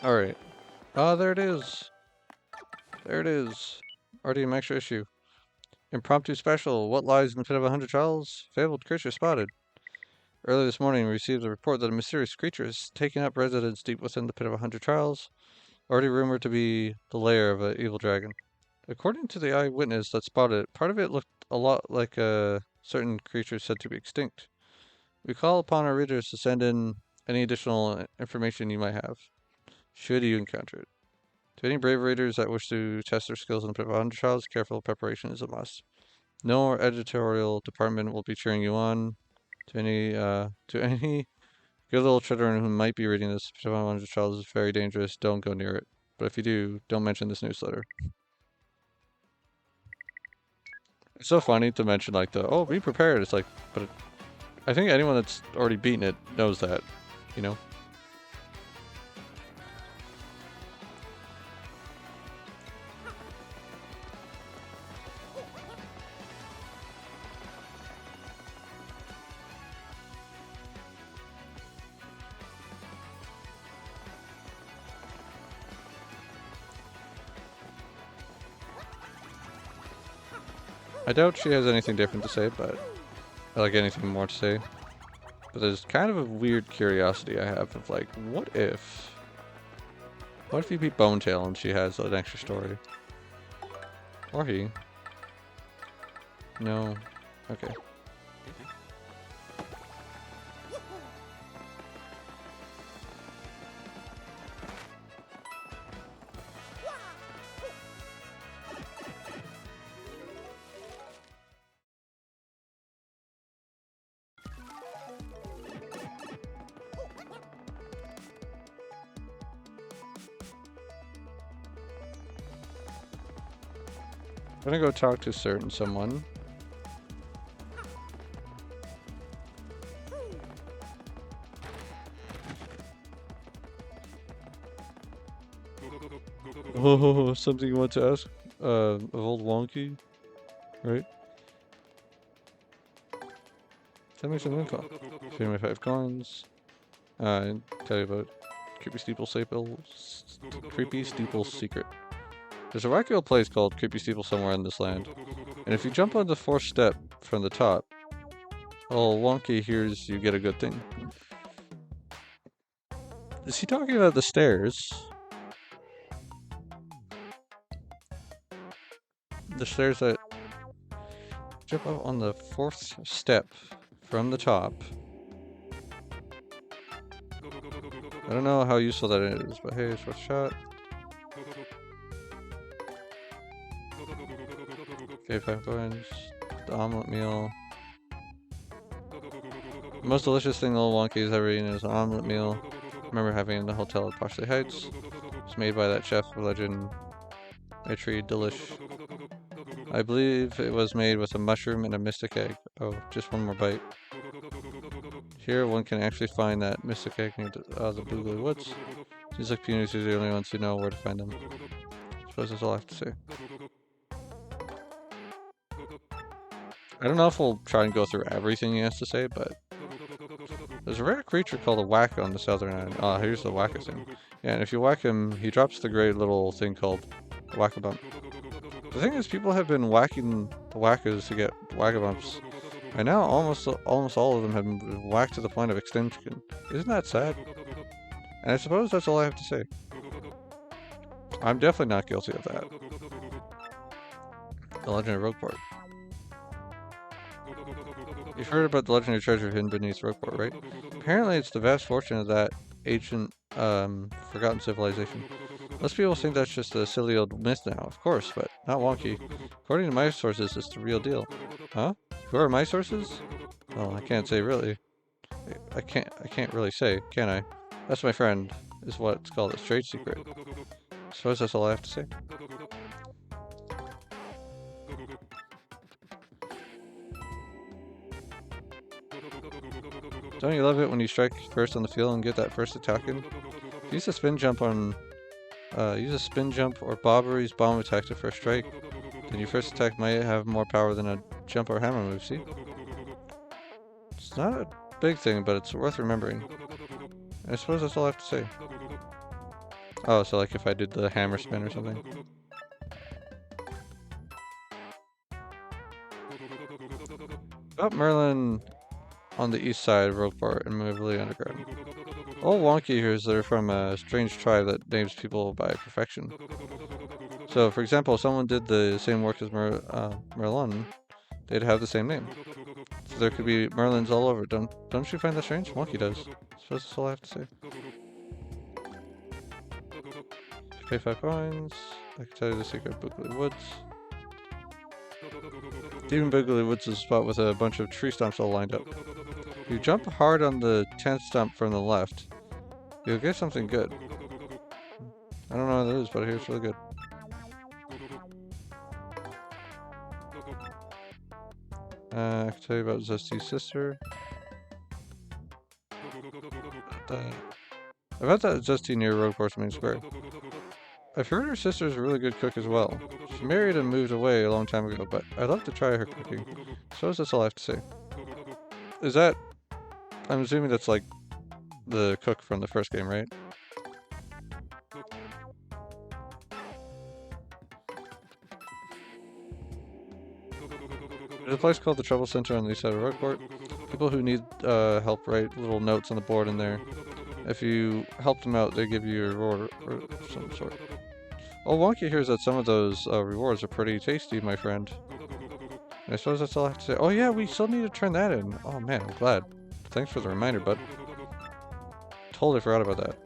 Alright. Ah, there it is. There it is. RDM extra issue. Impromptu special. What lies in the pit of 100 trials? Fabled creature spotted. Early this morning, we received a report that a mysterious creature is taking up residence deep within the pit of 100 trials, already rumored to be the lair of an evil dragon. According to the eyewitness that spotted it, part of it looked a lot like a certain creature said to be extinct. We call upon our readers to send in any additional information you might have, should you encounter it. To any brave readers that wish to test their skills in the pit of 100 trials, careful preparation is a must. No editorial department will be cheering you on. To any good little children who might be reading this, pit of 100 trials is very dangerous. Don't go near it. But if you do, don't mention this newsletter. It's so funny to mention like oh, be prepared. It's like, but I think anyone that's already beaten it knows that, you know? I doubt she has anything different to say, but like anything more to say. But there's kind of a weird curiosity I have of like, what if you beat Bonetail and she has an extra story? Or he? No. Okay. I'm gonna go talk to someone. Oh, something you want to ask? Of old Wonky? Right? Tell me some info. Show me 5 coins. Tell you about Creepy Steeple secret. There's a wacky old place called Creepy Steeple somewhere in this land. And if you jump on the 4th step from the top, old Wonky hears you get a good thing. Is he talking about the stairs? The stairs that jump up on the 4th step from the top. I don't know how useful that is, but hey, it's worth a shot. Okay, 5 coins. The omelet meal. The most delicious thing the little Wonky has ever eaten is an omelet meal. I remember having it in the hotel at Poshley Heights. It's made by that chef of legend, Maitri Delish. I believe it was made with a mushroom and a mystic egg. Oh, just one more bite. Here one can actually find that mystic egg near the Boogly Woods. Seems like punies are the only ones who know where to find them. I suppose that's all I have to say. I don't know if we'll try and go through everything he has to say, but there's a rare creature called a whack on the southern end. Ah, here's the whacker thing. Yeah, and if you whack him, he drops the great little thing called whack-a-bump. The thing is, people have been whacking the whackers to get whack-a-bumps. And now almost all of them have been whacked to the point of extinction. Isn't that sad? And I suppose that's all I have to say. I'm definitely not guilty of that. The Legend of Rogueport. You've heard about the legendary treasure hidden beneath Rogueport, right? Apparently it's the vast fortune of that ancient, forgotten civilization. Most people think that's just a silly old myth now, of course, but not Wonky. According to my sources, it's the real deal. Huh? Who are my sources? Well, I can't say really. I can't really say, can I? That's my friend, is what it's called, a trade secret. I suppose that's all I have to say. Don't you love it when you strike first on the field and get that first attack in? Use a spin jump or Bobbery's bomb attack to first strike. Then your first attack might have more power than a jump or hammer move, see? It's not a big thing, but it's worth remembering. I suppose that's all I have to say. Oh, so like if I did the hammer spin or something. About Merlin on the east side of Roqueport and Waverly Underground. Old Wonky here is they're from a strange tribe that names people by profession. So, for example, if someone did the same work as Merlin, they'd have the same name. So there could be Merlins all over. Don't you find that strange? Wonky does. I suppose that's all I have to say. Pay 5 coins. I can tell you the secret of Boogley Woods. Even Boogley Woods is a spot with a bunch of tree stumps all lined up. If you jump hard on the 10th stump from the left, you'll get something good. I don't know what it is, but I hear it's really good. I can tell you about Zusty's sister. I've had that Zusty near Roqueport's main square. I've heard her sister's a really good cook as well. She married and moved away a long time ago, but I'd love to try her cooking. So that's all I have to say. Is that... I'm assuming that's like the cook from the first game, right? There's a place called the Trouble Center on the east side of Roqueport. People who need help write little notes on the board in there. If you help them out, they give you a reward or some sort. Oh, Wonky hears that some of those rewards are pretty tasty, my friend. And I suppose that's all I have to say. Oh yeah, we still need to turn that in. Oh man, I'm glad. Thanks for the reminder, bud. Totally forgot about that.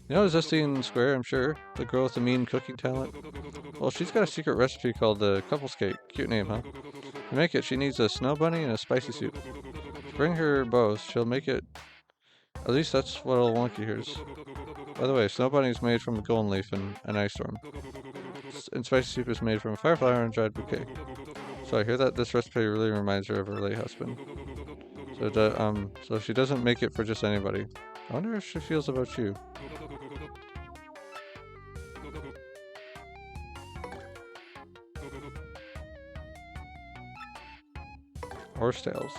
You know Zestine Square, I'm sure. The girl with the mean cooking talent. Well, she's got a secret recipe called the Couples Cake. Cute name, huh? To make it, she needs a snow bunny and a spicy soup. Bring her both. She'll make it. At least that's what old Wonky hears. By the way, snow bunny is made from a golden leaf and an ice storm. And spicy soup is made from a fireflower and dried bouquet. So I hear that this recipe really reminds her of her late husband. So she doesn't make it for just anybody. I wonder how she feels about you. Horsetails.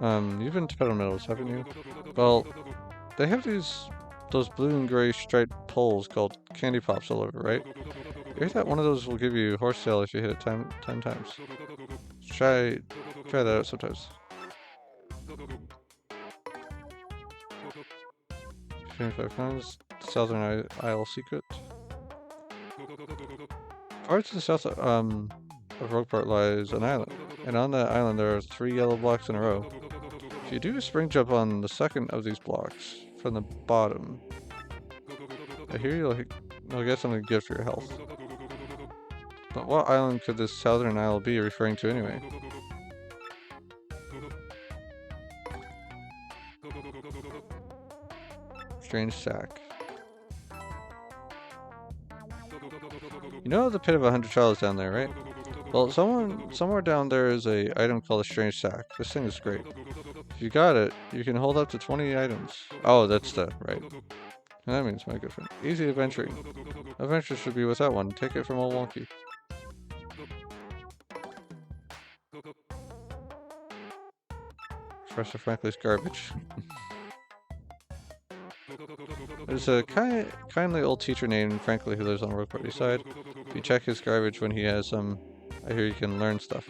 You've been to Pedal Meadows, haven't you? Well, they have those blue and gray striped poles called candy pops all over, right? You hear that one of those will give you horsetail if you hit it 10 times. Try that out sometimes. 25 pounds. Southern Isle secret. Far to the south of Roqueport lies an island, and on that island there are 3 yellow blocks in a row. If you do a spring jump on the second of these blocks from the bottom, I hear you'll get something good for your health. But what island could this Southern Isle be referring to anyway? Strange sack. You know the pit of 100 trials down there, right? Well, somewhere down there is a item called a strange sack. This thing is great. If you got it, you can hold up to 20 items. Oh, that's the right. And that means my good friend. Easy adventuring. Adventure should be without one. Take it from old Wonky. Professor Franklin's garbage. There's a kindly old teacher named Frankly who lives on Roqueport East Side. If you check his garbage when he has some, I hear you can learn stuff.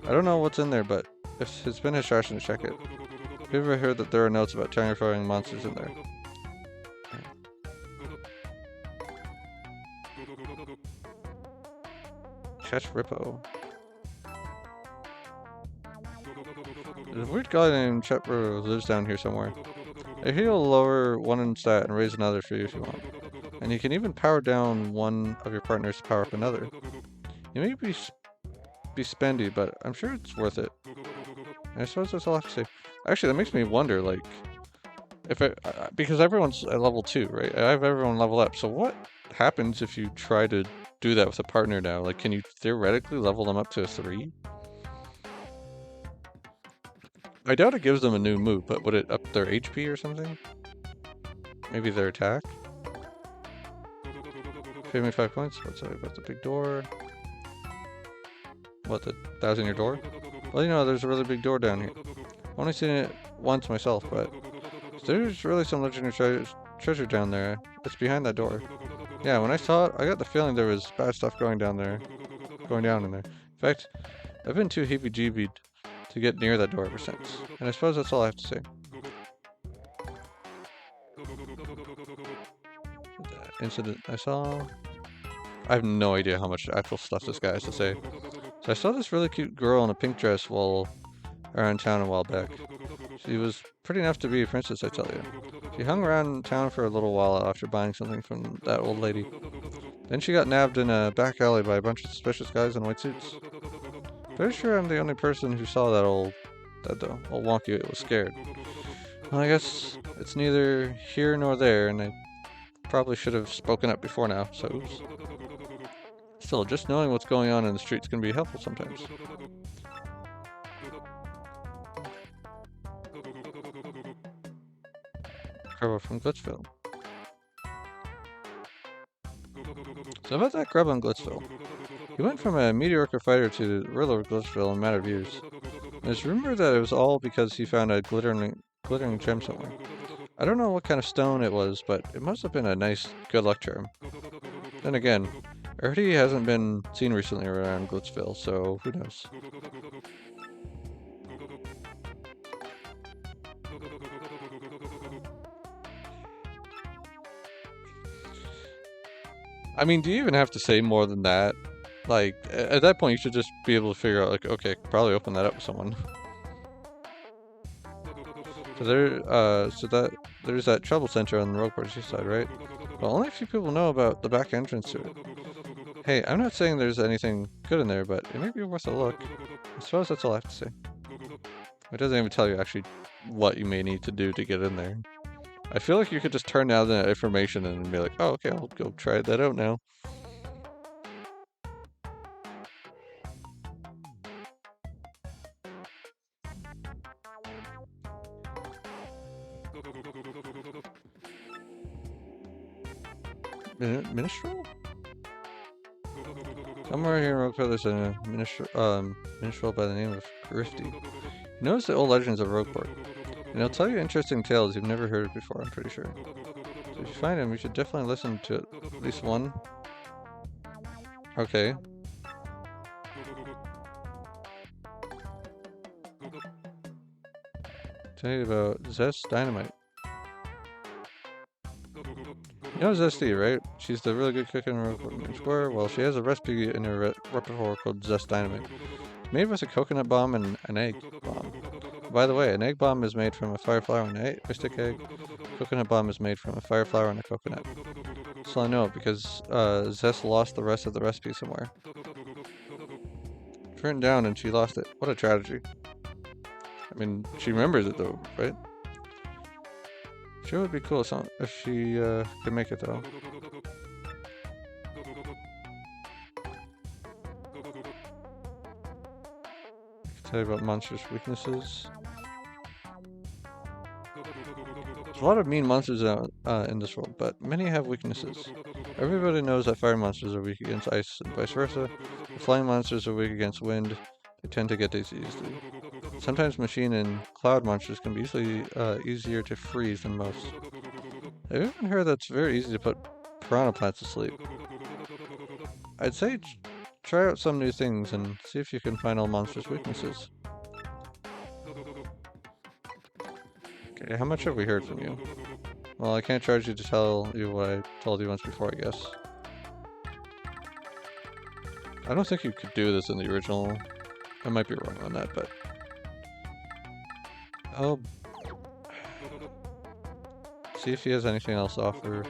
I don't know what's in there, but it's been his ration to check it. Have you ever heard that there are notes about terrifying monsters in there? Catch Rippo. There's a weird guy named Chetro who lives down here somewhere. I hear he'll lower one in stat and raise another for you if you want. And you can even power down one of your partners to power up another. You may be spendy, but I'm sure it's worth it. And I suppose that's all I have to say. Actually, that makes me wonder, like, if because everyone's at level 2, right? I have everyone level up. So what happens if you try to do that with a partner now? Like, can you theoretically level them up to a 3? I doubt it gives them a new move, but would it up their HP or something? Maybe their attack? Pay me 5 points. What's that about the big door? What, that was in your door? Well, you know, there's a really big door down here. I've only seen it once myself, but there's really some legendary treasure down there. It's behind that door. Yeah, when I saw it, I got the feeling there was bad stuff going down in there. In fact, I've been too heebie-jeebied to get near that door ever since. And I suppose that's all I have to say. That incident I saw... I have no idea how much actual stuff this guy has to say. So I saw this really cute girl in a pink dress while around town a while back. She was pretty enough to be a princess, I tell you. She hung around town for a little while after buying something from that old lady. Then she got nabbed in a back alley by a bunch of suspicious guys in white suits. Pretty sure I'm the only person who saw that old wonky was scared. Well, I guess it's neither here nor there, and I probably should have spoken up before now, so oops. Still, just knowing what's going on in the streets can be helpful sometimes. Grubba from Glitchville. So about that grub on Glitchville. He went from a mediocre fighter to the ruler of Glitchville in a matter of years. There's rumor that it was all because he found a glittering gem somewhere. I don't know what kind of stone it was, but it must have been a nice good luck charm. Then again, I heard he hasn't been seen recently around Glitchville, so who knows. I mean, do you even have to say more than that? Like, at that point, you should just be able to figure out, like, okay, probably open that up with someone. So there's that trouble center on the Rogueport side, right? Well, only a few people know about the back entrance to it. Hey, I'm not saying there's anything good in there, but it may be worth a look. I suppose that's all I have to say. It doesn't even tell you actually what you may need to do to get in there. I feel like you could just turn down that information and be like, oh, okay, I'll go try that out now. Minstrel? Somewhere here in Rogueport there's a minstrel by the name of Grifty. He knows the old legends of Rogueport, and he'll tell you interesting tales you've never heard before, I'm pretty sure. So if you find him, you should definitely listen to at least one. Okay. Tell you about Zest Dynamite. You know Zesty, right? She's the really good cook in Rogueport Square. Well, she has a recipe in her repertoire called Zest Dynamite. Made with a coconut bomb and an egg bomb. By the way, an egg bomb is made from a fire flower and a stick egg. Coconut bomb is made from a fire flower and a coconut. So I know because Zest lost the rest of the recipe somewhere. It's written down and she lost it. What a tragedy. I mean, she remembers it though, right? Sure would be cool if she could make it though. I can tell you about monsters' weaknesses. There's a lot of mean monsters in this world, but many have weaknesses. Everybody knows that fire monsters are weak against ice and vice versa. The flying monsters are weak against wind. They tend to get dizzy easily. Sometimes machine and cloud monsters can be easier to freeze than most. I've even heard that it's very easy to put piranha plants to sleep. I'd say try out some new things and see if you can find all monsters' weaknesses. Okay, how much have we heard from you? Well, I can't charge you to tell you what I told you once before, I guess. I don't think you could do this in the original. I might be wrong on that, but... Oh... See if he has anything else to offer.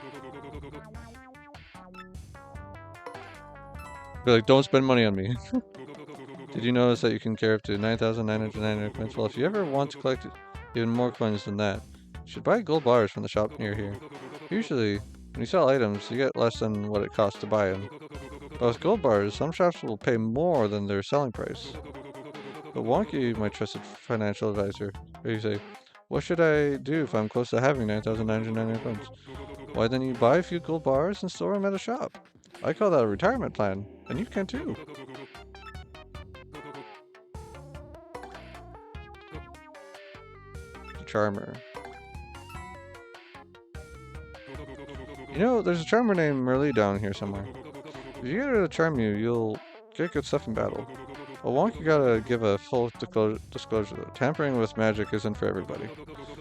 Be like, don't spend money on me. Did you notice that you can carry up to 9,999 coins? Well, if you ever want to collect even more coins than that, you should buy gold bars from the shop near here. Usually, when you sell items, you get less than what it costs to buy them. But with gold bars, some shops will pay more than their selling price. But Wonky, my trusted financial advisor, you say, what should I do if I'm close to having 9,999 coins? Why then you buy a few gold bars and store them at a shop. I call that a retirement plan, and you can too. charmer. You know, there's a charmer named Merlee down here somewhere. If you get her to charm you, you'll get good stuff in battle. Well, Wonky gotta give a full disclosure though. Tampering with magic isn't for everybody.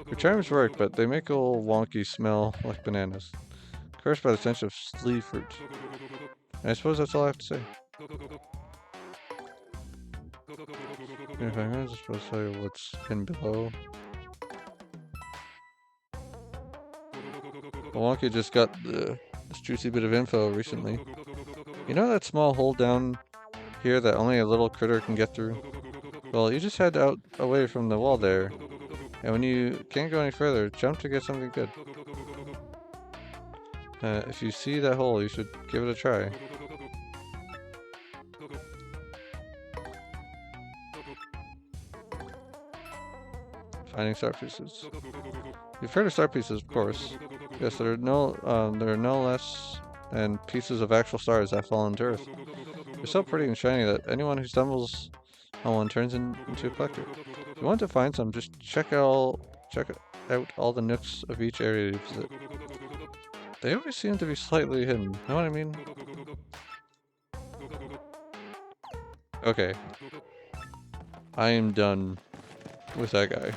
Your charms work, but they make old Wonky smell like bananas. Cursed by the stench of sleeve fruit. And I suppose that's all I have to say. If I'm just supposed to tell you what's in below. Well, Wonky just got this juicy bit of info recently. You know that small hole down here that only a little critter can get through? Well, you just head out away from the wall there, and when you can't go any further, jump to get something good. If you see that hole, you should give it a try. Finding star pieces. You've heard of star pieces, of course. Yes, there are no less than pieces of actual stars that fall into Earth. They're so pretty and shiny that anyone who stumbles on one turns into a collector. If you want to find some, just check out all the nooks of each area you visit. They always seem to be slightly hidden. Know what I mean? Okay. I am done with that guy.